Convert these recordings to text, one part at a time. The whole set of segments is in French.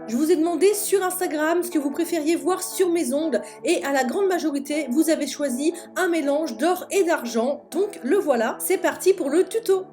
Je vous ai demandé sur Instagram ce que vous préfériez voir sur mes ongles et à la grande majorité, vous avez choisi un mélange d'or et d'argent. Donc le voilà, c'est parti pour le tuto.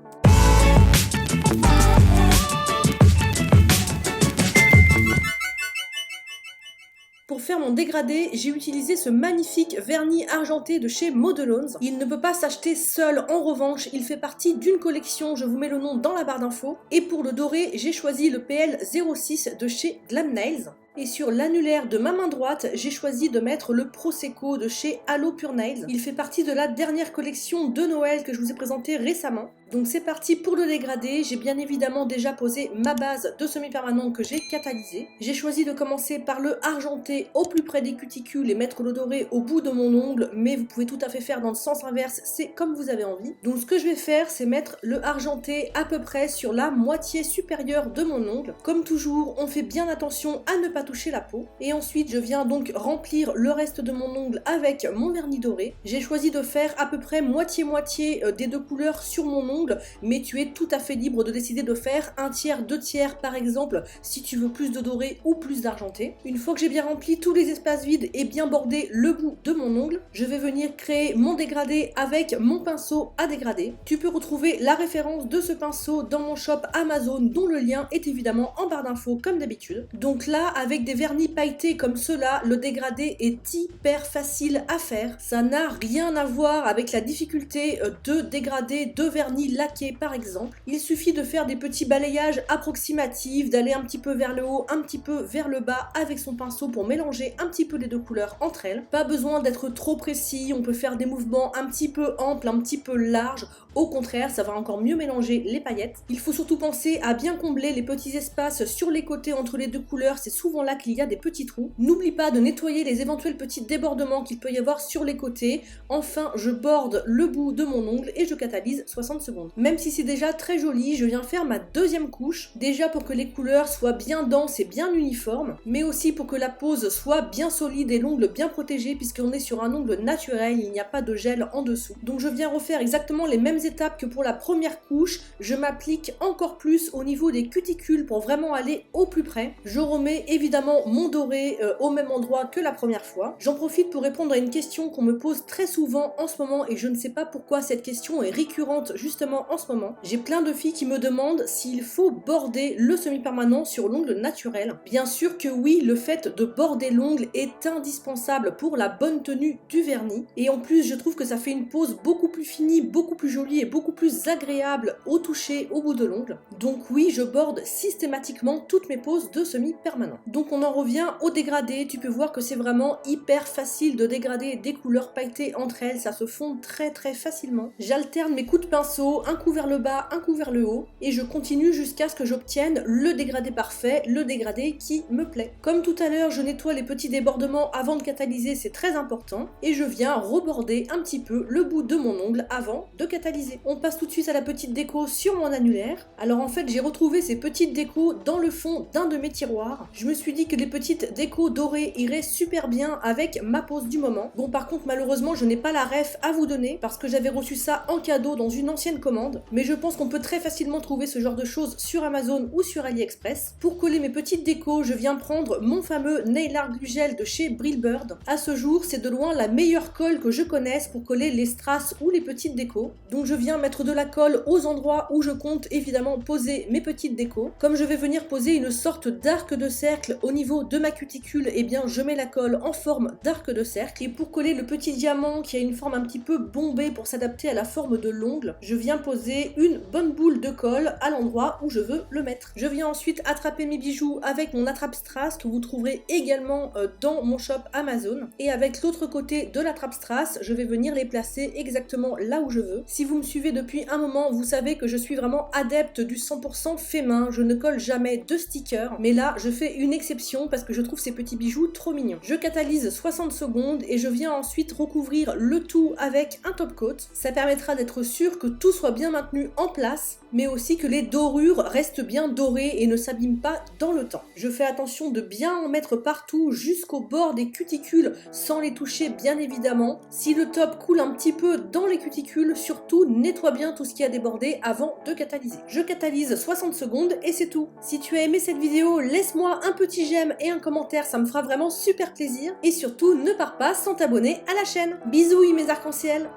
Pour faire mon dégradé, j'ai utilisé ce magnifique vernis argenté de chez Modelones. Il ne peut pas s'acheter seul, en revanche, il fait partie d'une collection, je vous mets le nom dans la barre d'infos. Et pour le doré, j'ai choisi le PL06 de chez Glam Nails. Et sur l'annulaire de ma main droite, j'ai choisi de mettre le Prosecco de chez Halo Pure Nails. Il fait partie de la dernière collection de Noël que je vous ai présentée récemment. Donc c'est parti pour le dégradé. J'ai bien évidemment déjà posé ma base de semi-permanent que j'ai catalysé. J'ai choisi de commencer par le argenté au plus près des cuticules et mettre le doré au bout de mon ongle, mais vous pouvez tout à fait faire dans le sens inverse, c'est comme vous avez envie. Donc ce que je vais faire, c'est mettre le argenté à peu près sur la moitié supérieure de mon ongle. Comme toujours, on fait bien attention à ne pas toucher la peau. Et ensuite, je viens donc remplir le reste de mon ongle avec mon vernis doré. J'ai choisi de faire à peu près moitié-moitié des deux couleurs sur mon ongle, mais tu es tout à fait libre de décider de faire un tiers, deux tiers par exemple, si tu veux plus de doré ou plus d'argenté. Une fois que j'ai bien rempli tous les espaces vides et bien bordé le bout de mon ongle, je vais venir créer mon dégradé avec mon pinceau à dégrader. Tu peux retrouver la référence de ce pinceau dans mon shop Amazon, dont le lien est évidemment en barre d'infos comme d'habitude. Donc là, avec des vernis pailletés comme ceux-là, le dégradé est hyper facile à faire. Ça n'a rien à voir avec la difficulté de dégrader de vernis laqué par exemple. Il suffit de faire des petits balayages approximatifs, d'aller un petit peu vers le haut, un petit peu vers le bas avec son pinceau pour mélanger un petit peu les deux couleurs entre elles. Pas besoin d'être trop précis, on peut faire des mouvements un petit peu amples, un petit peu larges. Au contraire, ça va encore mieux mélanger les paillettes. Il faut surtout penser à bien combler les petits espaces sur les côtés entre les deux couleurs, c'est souvent là qu'il y a des petits trous. N'oublie pas de nettoyer les éventuels petits débordements qu'il peut y avoir sur les côtés. Enfin, je borde le bout de mon ongle et je catalyse 60 secondes. Même si c'est déjà très joli, je viens faire ma deuxième couche, déjà pour que les couleurs soient bien denses et bien uniformes, mais aussi pour que la pose soit bien solide et l'ongle bien protégé, puisqu'on est sur un ongle naturel, il n'y a pas de gel en dessous. Donc je viens refaire exactement les mêmes étapes que pour la première couche, je m'applique encore plus au niveau des cuticules pour vraiment aller au plus près. Je remets évidemment mon doré au même endroit que la première fois. J'en profite pour répondre à une question qu'on me pose très souvent en ce moment et je ne sais pas pourquoi cette question est récurrente justement en ce moment. J'ai plein de filles qui me demandent s'il faut border le semi-permanent sur l'ongle naturel. Bien sûr que oui, le fait de border l'ongle est indispensable pour la bonne tenue du vernis et en plus je trouve que ça fait une pose beaucoup plus finie, beaucoup plus jolie et beaucoup plus agréable au toucher au bout de l'ongle. Donc oui, je borde systématiquement toutes mes poses de semi-permanent. Donc on en revient au dégradé, tu peux voir que c'est vraiment hyper facile de dégrader des couleurs pailletées entre elles, ça se fond très facilement. J'alterne mes coups de pinceau, un coup vers le bas, un coup vers le haut, et je continue jusqu'à ce que j'obtienne le dégradé parfait, le dégradé qui me plaît. Comme tout à l'heure, je nettoie les petits débordements avant de catalyser, c'est très important, et je viens reborder un petit peu le bout de mon ongle avant de catalyser. On passe tout de suite à la petite déco sur mon annulaire. Alors en fait, j'ai retrouvé ces petites décos dans le fond d'un de mes tiroirs. Je me suis dit que les petites décos dorées iraient super bien avec ma pose du moment. Bon, par contre, malheureusement, je n'ai pas la ref à vous donner parce que j'avais reçu ça en cadeau dans une ancienne commande. Mais je pense qu'on peut très facilement trouver ce genre de choses sur Amazon ou sur AliExpress. Pour coller mes petites décos, je viens prendre mon fameux Nail Art Glue Gel de chez Brillbird. À ce jour, c'est de loin la meilleure colle que je connaisse pour coller les strass ou les petites décos. Donc je viens mettre de la colle aux endroits où je compte évidemment poser mes petites décos. Comme je vais venir poser une sorte d'arc de cercle au niveau de ma cuticule, et bien je mets la colle en forme d'arc de cercle. Et pour coller le petit diamant qui a une forme un petit peu bombée pour s'adapter à la forme de l'ongle, je viens poser une bonne boule de colle à l'endroit où je veux le mettre. Je viens ensuite attraper mes bijoux avec mon attrape-strass que vous trouverez également dans mon shop Amazon. Et avec l'autre côté de l'attrape-strass, je vais venir les placer exactement là où je veux. Si vous me suivez depuis un moment, vous savez que je suis vraiment adepte du 100% fait main. Je ne colle jamais de stickers, mais là, je fais une exception parce que je trouve ces petits bijoux trop mignons. Je catalyse 60 secondes et je viens ensuite recouvrir le tout avec un top coat. Ça permettra d'être sûr que tout soit soit bien maintenu en place, mais aussi que les dorures restent bien dorées et ne s'abîment pas dans le temps. Je fais attention de bien en mettre partout jusqu'au bord des cuticules sans les toucher bien évidemment. Si le top coule un petit peu dans les cuticules, surtout nettoie bien tout ce qui a débordé avant de catalyser. Je catalyse 60 secondes et c'est tout. Si tu as aimé cette vidéo, laisse-moi un petit j'aime et un commentaire, ça me fera vraiment super plaisir. Et surtout, ne pars pas sans t'abonner à la chaîne. Bisous mes arcs-en-ciel.